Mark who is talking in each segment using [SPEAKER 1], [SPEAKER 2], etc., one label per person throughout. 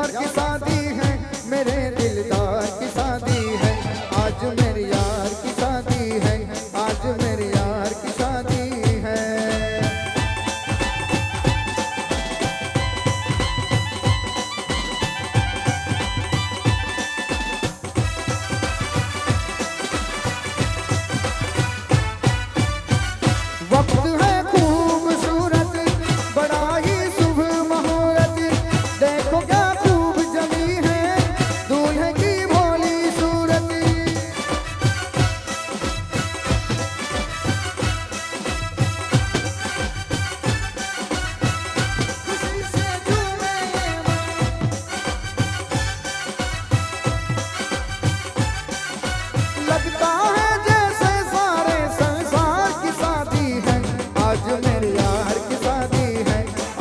[SPEAKER 1] यार की शादी है, मेरे दिलदार की शादी है, आज मेरे यार की शादी है, आज मेरे यार की शादी है। वक्त है खूबसूरत, बड़ा ही शुभ मुहूर्त, देखो क्या खूब जमी है दूल्हे की भोली सूरत। खुशी से झूमे ये मन, लगता है जैसे सारे संसार की शादी है, आज मेरे यार की शादी है,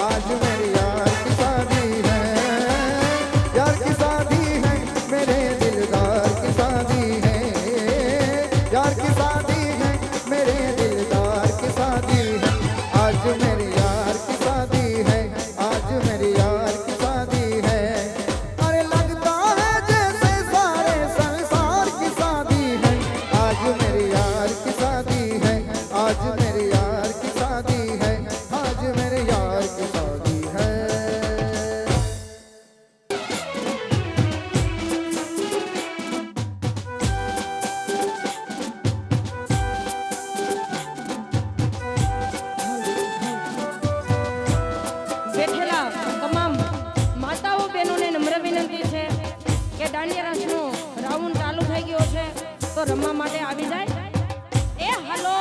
[SPEAKER 1] आज मेरे यार की शादी है। यार की शादी है, मेरे दिलदार की शादी है, यार की शादी है, मेरे दिलदार की शादी है, आज मेरे यार की शादी है, आज मेरे यार की शादी है। अरे लगता है जैसे सारे संसार की शादी है, आज मेरे यार की शादी है, आज मेरे यार की शादी है, आज मेरे यार की शादी है।
[SPEAKER 2] બેઠેલા તમામ માતાઓ બહેનોને નમ્ર વિનંતી છે કે દાંડિયા રાસનો રાઉન્ડ ચાલુ થઈ ગયો છે તો રમવા માટે આવી જાય। એ હલો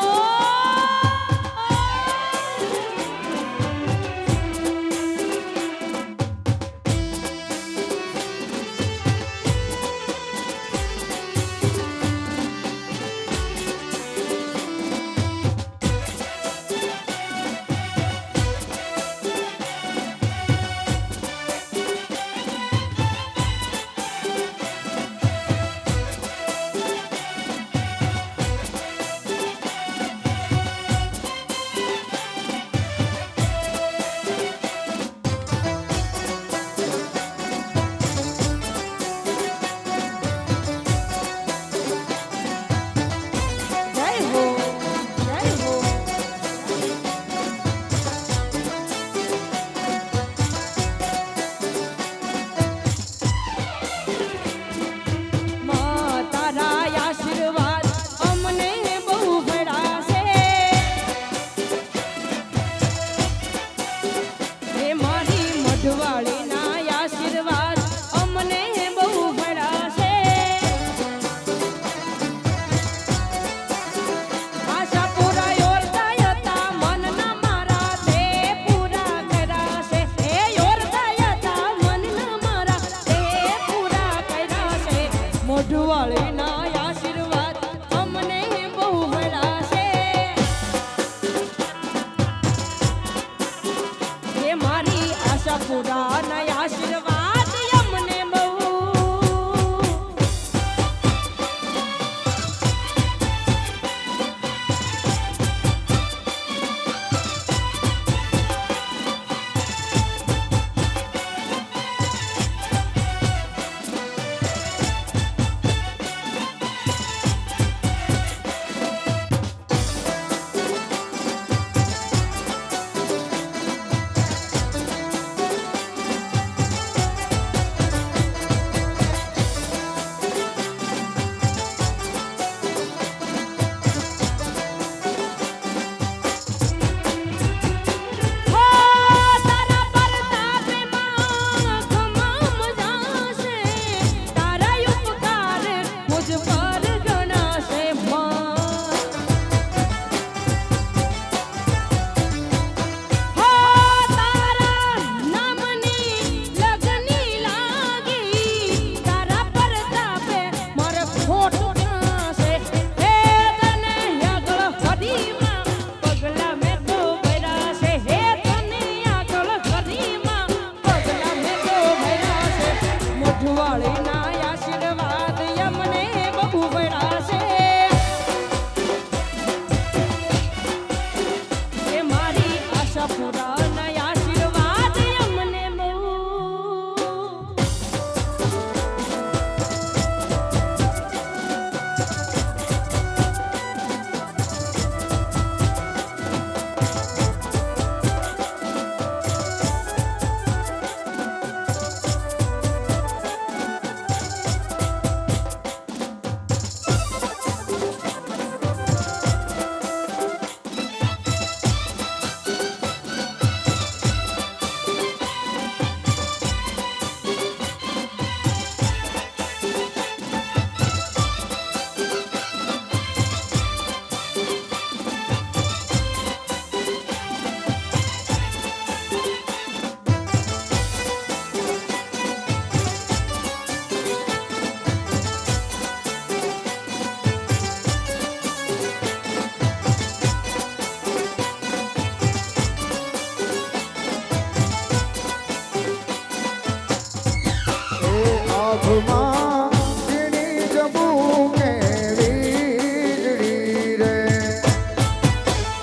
[SPEAKER 1] આભમાં ઝીણી જબું કે વીજળી રે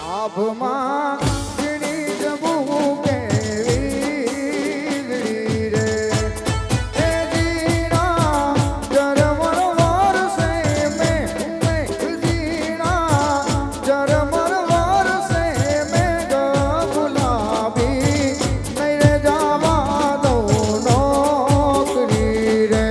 [SPEAKER 1] આભમાં ઝીણી જબું કે વીજળી રે એ જીણા ઝરમર વરસે મેં જીણા ઝરમર વરસે મેં ગુલાબી નહીં રે જવા દઉં નોકરી રે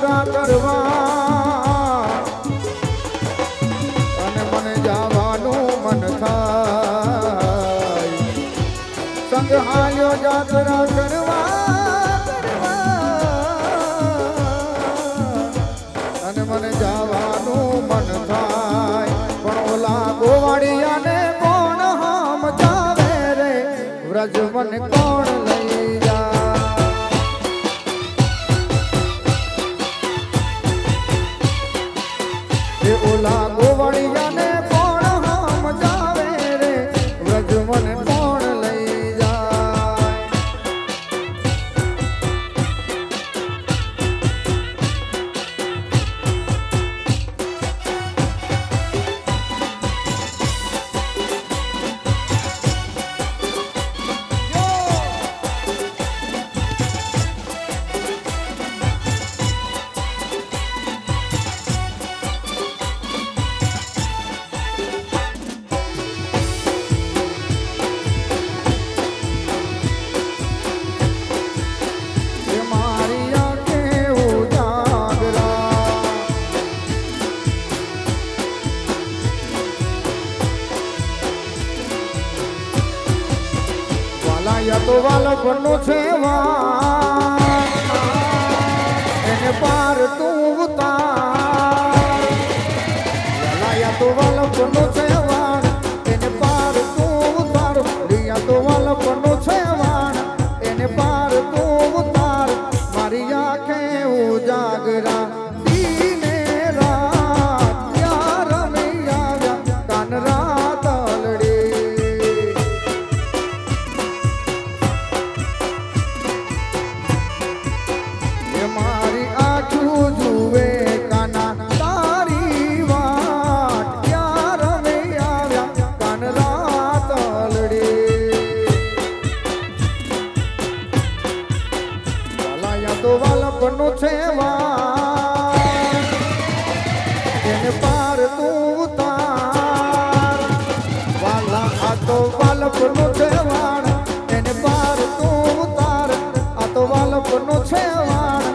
[SPEAKER 1] જાત્રા કરવા અને મને જવાનું મન થાય સંગ હાલ્યો જાત્રા કરવા અને મને જવાનું મન થાય પણ ઓલા ગોવાળિયાને કોણ હામ જાવે રે વ્રજ મને કોણ લઈ જાય એ ઓલા ગોવાળિયાને કોણ હામ જાવે રે વ્રજ મને કોણ લઈ જાય એ મારી આંખે ઉજાગરા વાલાયા તો વાલકનો છે વા એને પાર તું ઉતાર વાલાયા તો વાલકનો છે વાણ એને પાર તું ઉતાર લિયા તો વાલકનો છે વાણ એને પાર તું ઉતાર મારી આંખે ઉજાગરા દીને રાત યાર નહીં આવ્યા કાન રાત અલડી એ મારી આંખું જુએ કાના તારી વાટ યાર નહીં આવ્યા કાન રાત અલડી વાલાયા તો વાલકનો છે વા એને પાર તું ઉતાર વાલા આ તો વાલકનો છે વાણ એને પાર તું ઉતાર આ તો વાલકનો છે વાણ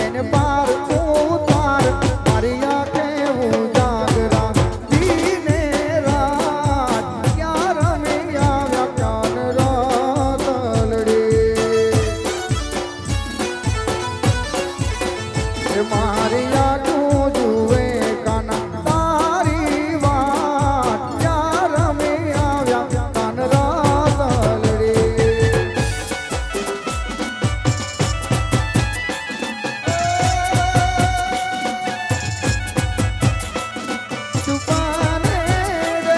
[SPEAKER 1] એને પાર તું ઉતાર મારી આંખે ઉજાગરા દીને રાત ક્યાં રમી આવ્યા કાન રાત અલડી એ મારી આંખું જુએ કાના તારી વાત ક્યાં રમી આવ્યા કાન રાત અલડી છુપાને રે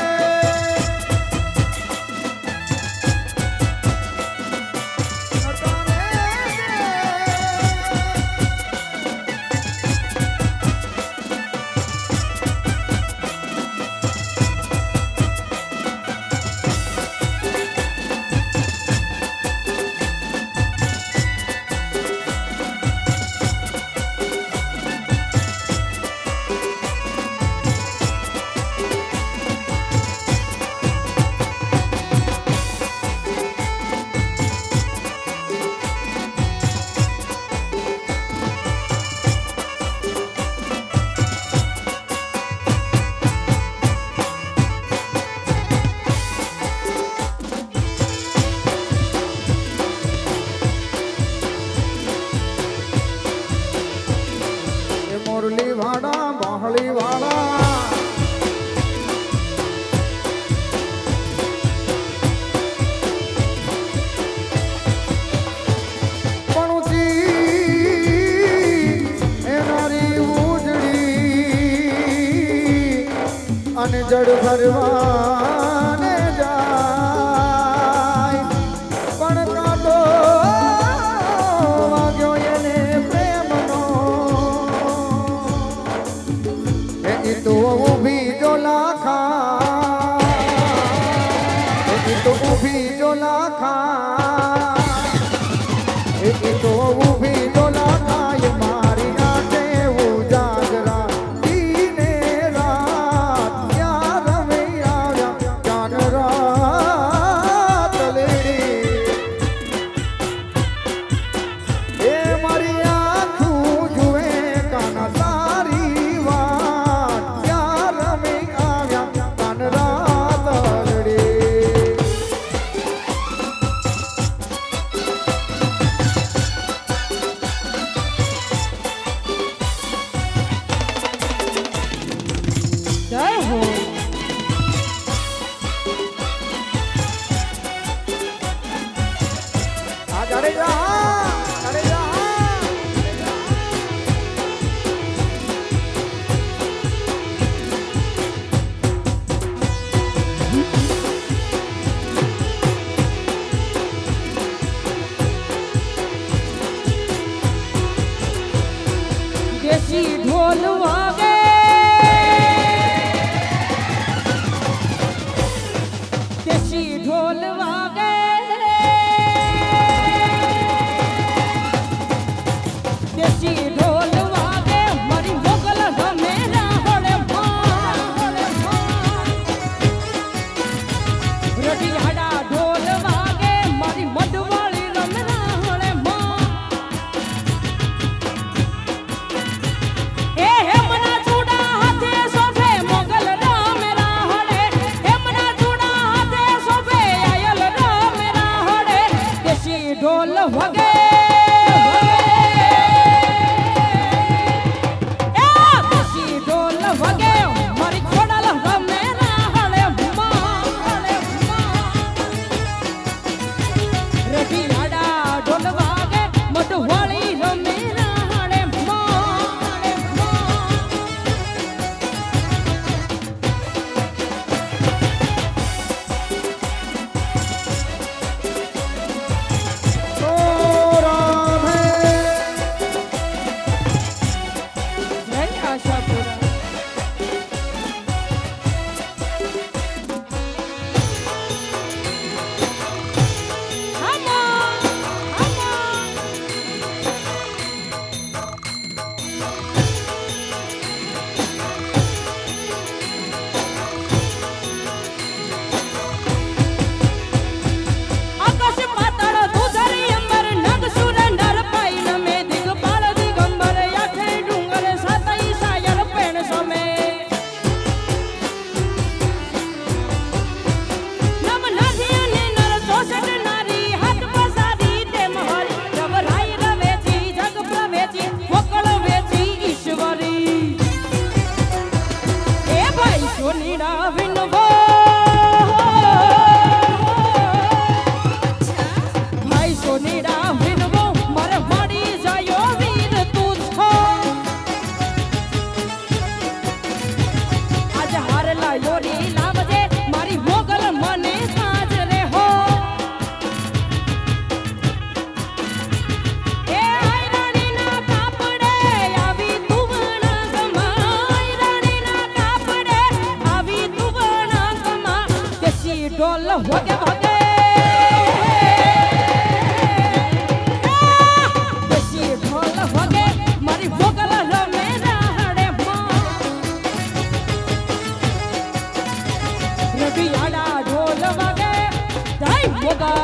[SPEAKER 1] એ મોરલી વાળા બહળી વાળા પણુચી એ નારી ઉજળી અને જડ ભરવાને જાય પણ કાંટો વાગ્યો એને પ્રેમનો એ તો ઊભી જો લાખા એ તો ઊભી જો લાખા એ તો ઊભી જો લાખા એ મારી આંખે ઉજાગરા દીને રાત ક્યાં રમી આવ્યા
[SPEAKER 2] દેશી ઢોલ વાગે દેશી ઢોલ વાગે દેશી ઢોલ વાગે મારી મોગલ રમે રાહડે રઢિયાડા ઢોલ વાગે મારી મઢવાળી રમે રાહડે એ હેમના ચૂડા હાથે શોભે મોગલ રામ રાહડે હેમના ચૂડા હાથે શોભે આયલ રામ રાહડે દેશી ઢોલ વાગે
[SPEAKER 1] तो राम है ઢોલ વાગે વાગે દેશી ઢોલ વાગે મારી મોગલ રમે રાહડે રઢિયાડા ઢોલ વાગે જય મોગલ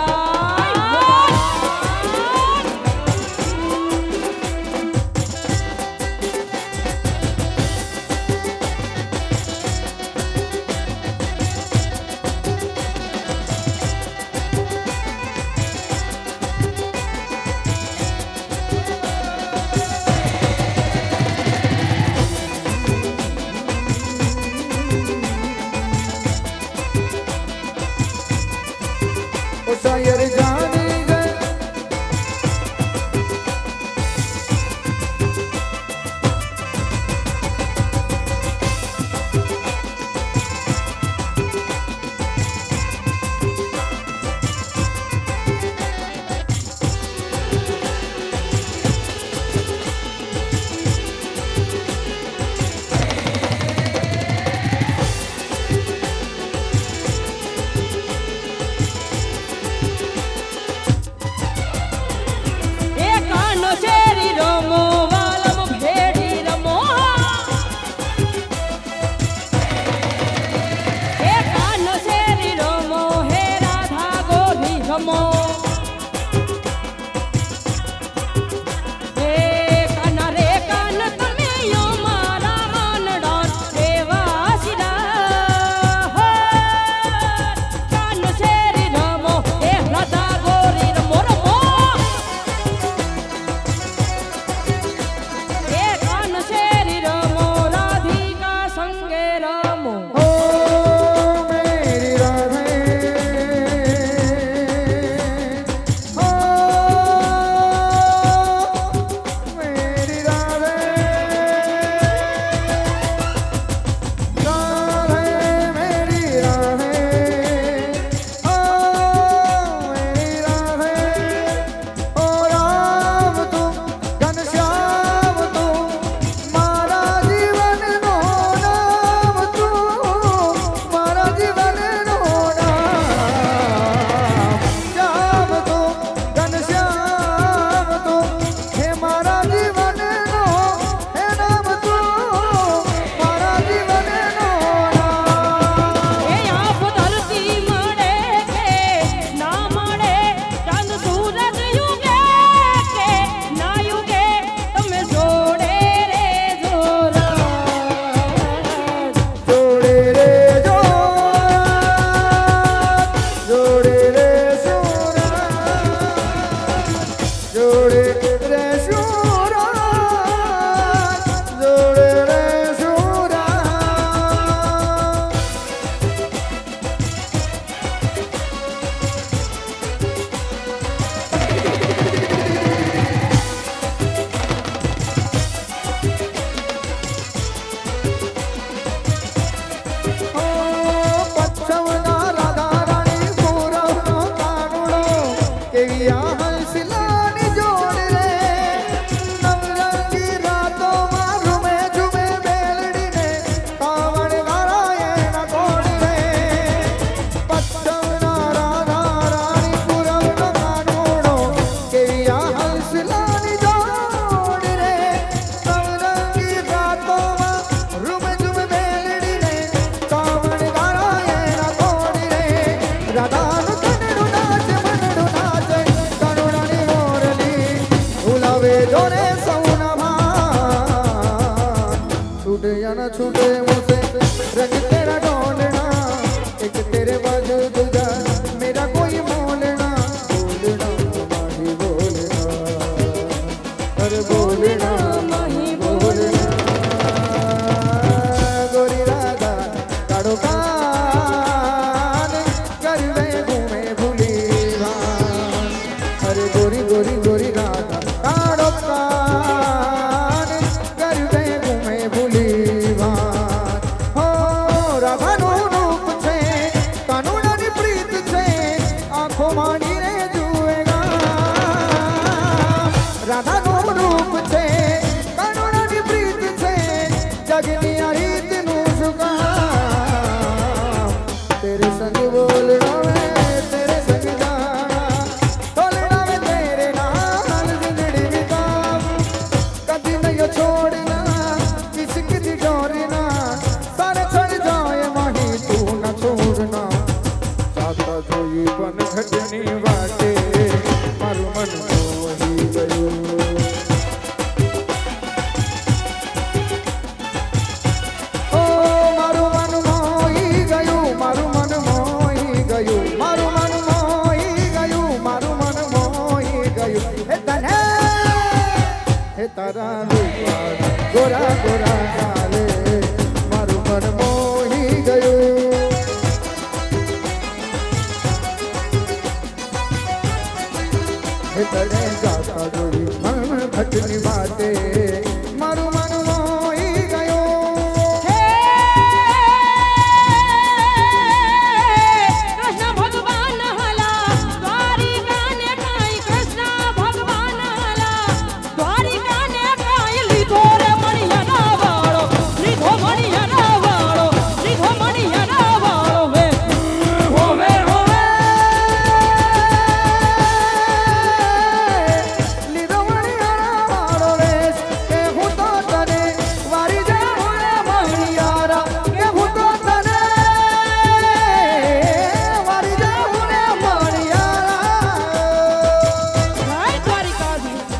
[SPEAKER 1] छूटे या ना छूटे मुझसे रंग तेरा ढोलना एक तेरे बाजू दूजा मेरा कोई मोलना बोलना माही बोलना अरे बोलना
[SPEAKER 2] माही बोलना
[SPEAKER 1] गोरी राधा काड़ो कान कर में घूमे भूली भान अरे गोरी गोरी गोरी राधा काड़ो कान कर में घूमे भूली भान हो राधा नो रूप छे कानूनी प्रीत छे आंखों मानी रे जुएगा राधा नो रूप छे कानूनी प्रीत छे जगनी रीत नु सुगा तेरे संग बोलना मैं तेरे संग जाना बोलना मैं तेरे नाल जिंदड़ी बिता कभी नहीं छोड़ना किसी की डोरना सारे छड़ जाए माही तू न छोड़ना चाहता तो ये बन घटनी बाटे मारू मन मोही गयो ओ मारू मन मोही गયું મારું મન મોહી ગયું મારું મન મોહી ગયું મારું મન મોહી ગયું હે તને હે તારા રૂપા ગોરા ગોરા ગાલે મારું મન મોહી ગયું હે તને ગાતા જોઈ મન ભટની વાતે મારું મન મોહી ગયું
[SPEAKER 2] હે કૃષ્ણ ભગવાન હલા દ્વારિકાને કાઈ કૃષ્ણ ભગવાન હલા દ્વારિકાને કાઈ લીધો રે મણિયાના વાળો લીધો મણિયાના વાળો લીધો મણિયાના વાળો વે હોવે હોવે
[SPEAKER 1] લીધો મણિયારા વાળો વેશ કે હું તો તને વારી જાઉં રે મણિયારા કે હું તો તને વારી જાઉં રે મણિયારા
[SPEAKER 2] જય દ્વારિકાધીશ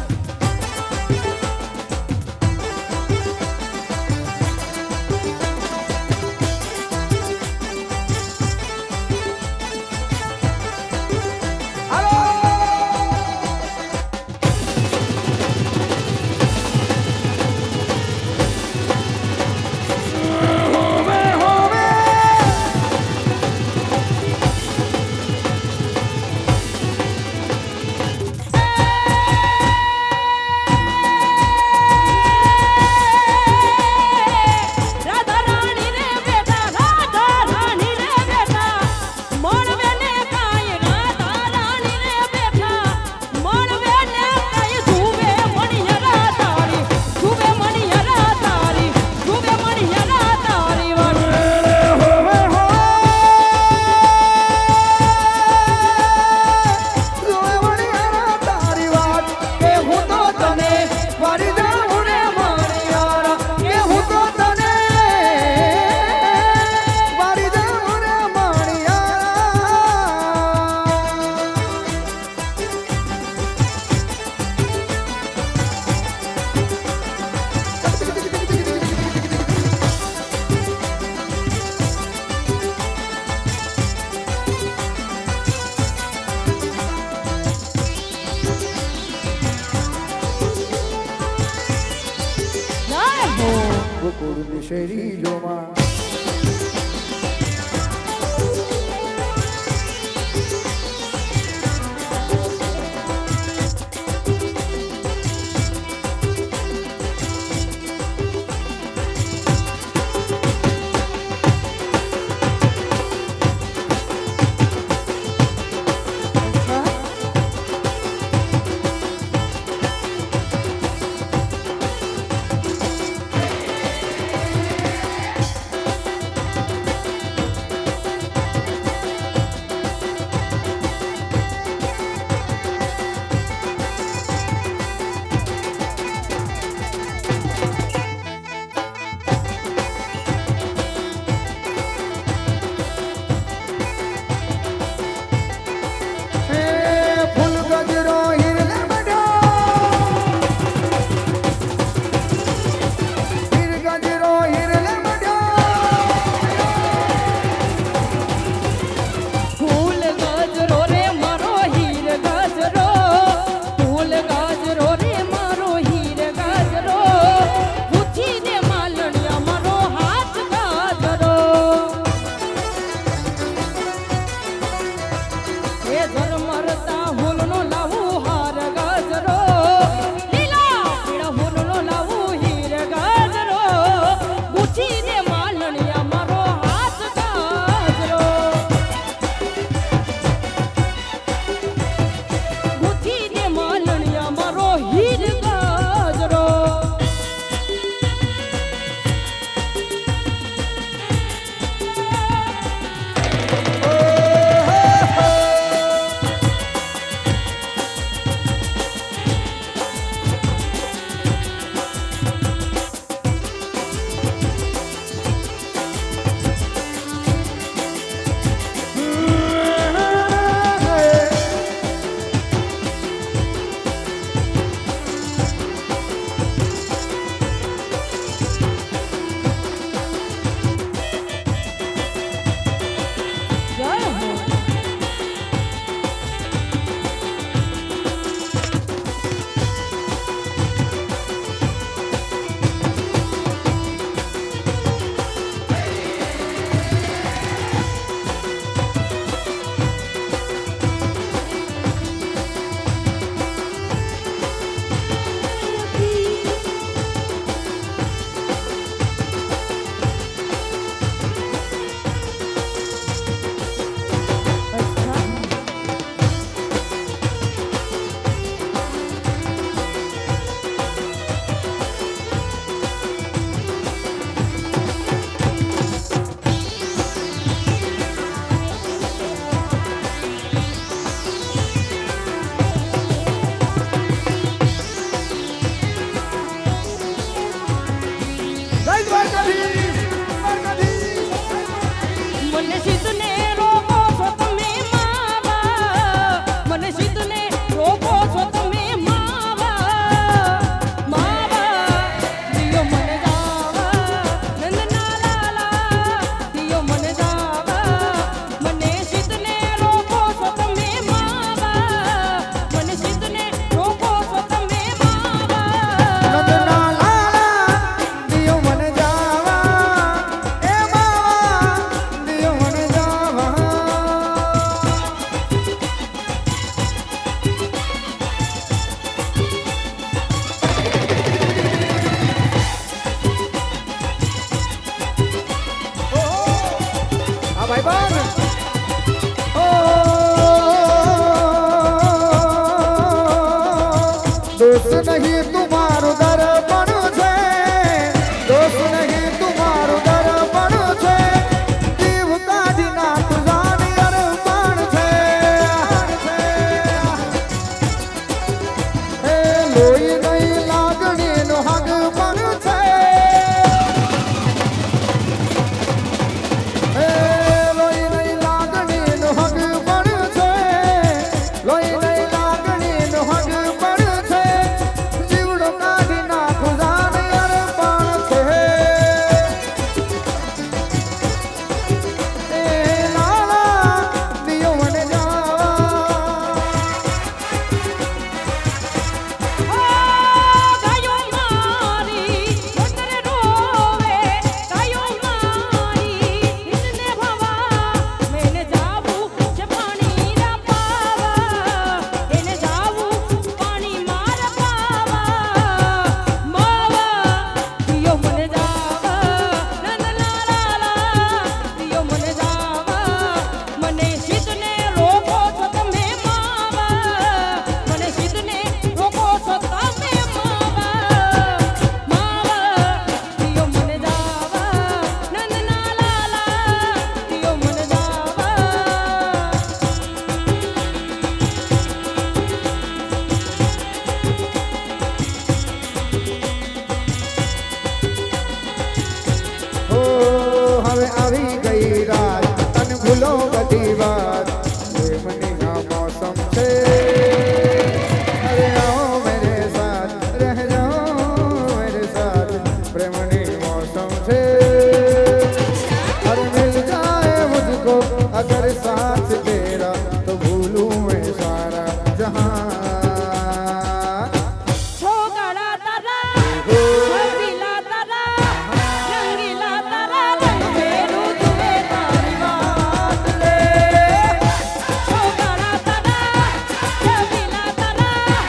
[SPEAKER 2] રાધા રાણી રે બેટા રાધા રાણી રે બેટા મળવે ને કાઈ રાધા રાણી રે બેટા મળવે ને કાઈ જુવે મણિયારા તારી જુવે મણિયારા તારી જુવે મણિયારા તારી વાળી
[SPEAKER 1] હોવે હો જોવે મણિયારા તારી વાત કે હું તો તને વારી જાઉં રે મણિયારા કે હું તો તને વારી જાઉં રે મણિયારા
[SPEAKER 2] જય હો
[SPEAKER 1] ગોકુળની શેરીઓમાં આવી ગઈ રાત અને ભૂલો બધી વાત પ્રેમની આ મોસમ છે અરે આવો મેરે સાથ રહ જાઓ મેરે સાથ પ્રેમની મોસમ છે અરે મિલ જાए मुझको अगर साथ तेरा तो भूलूं मैं सारा जहां
[SPEAKER 2] છોકરા તારા છબીલા તારા રંગીલા તારા રંગેરું જુએ તારી વાત રે છોકરા તારા છબીલા તારા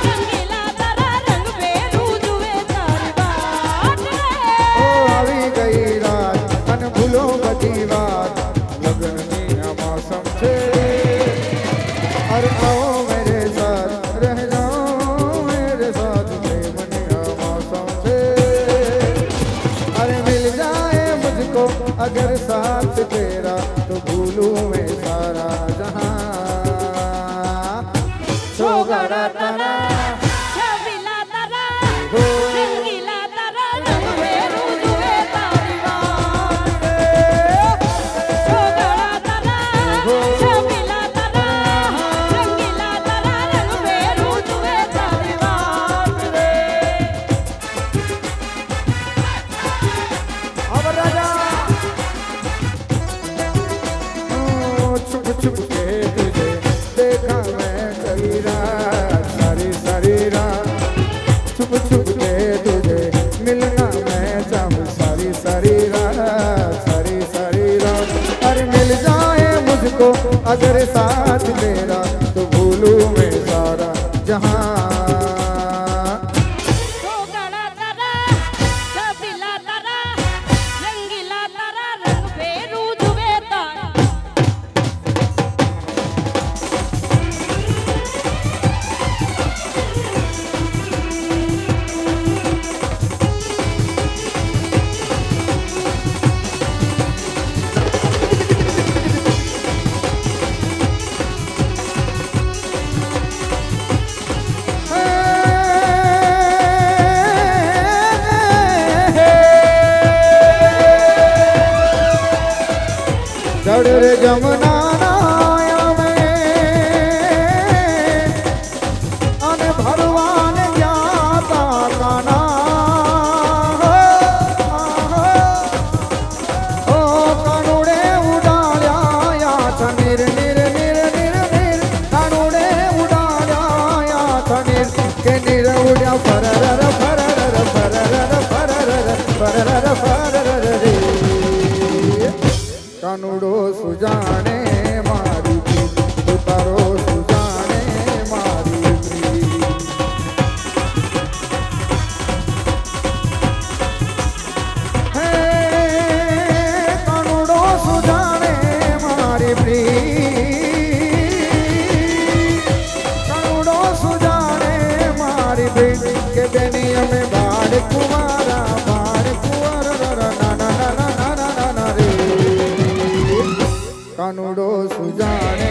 [SPEAKER 2] રંગીલા તારા રંગેરું જુએ તારી વાત રે
[SPEAKER 1] ઓ આવી ગઈ રાત અને ભૂલો બધી વાત લગ્નની આ મોસમ છે અરે આવો મેરે સાથ રહ જાઓ મેરે સાથ પ્રેમની આ મોસમ છે અરે મિલ જાए मुझको अगर साथ तेरा तो भूलूं मैं सारा जहां
[SPEAKER 2] છોકરા તારા છબીલા તારા રંગીલા તારા રંગેરું જુએ તારી વાત રે છોકરા તારા છબીલા તારા રંગીલા તારા રંગેરું જુએ તારી વાત રે
[SPEAKER 1] अब राजा छुप छुप के तुझे देखा मैं कई रात सारी सारी रात छुप छुप के तुझे मिलना मैं चाहूँ सारी सारी रात अरे मिल जाए मुझको अगर साथ तेरा तो भूलूं मैं सारा जहां
[SPEAKER 2] છોકરા તારા છબીલા તારા રંગીલા તારા રંગેરું જુએ તારી
[SPEAKER 1] चढ़ रे जमुना नाया में अने भगवान ज्ञाता काना ओ कानुड़े उडाल्या या निर निर निर निर निर कानुड़े उडाल्या या निर के निर उड्या फरर फरर फरर फरर फरर फरर रे कानुड़ो सुजाने मारी प्रीत तो तारो सुजाने मारी प्रीत हे कानुड़ो सुजाने मारी प्रीत कानुड़ो सुजाने मारी प्रीत के बेनिया में बाढ़ कुमारा ना ना ना ना ना ना ना रे कानुड़ो सुजाने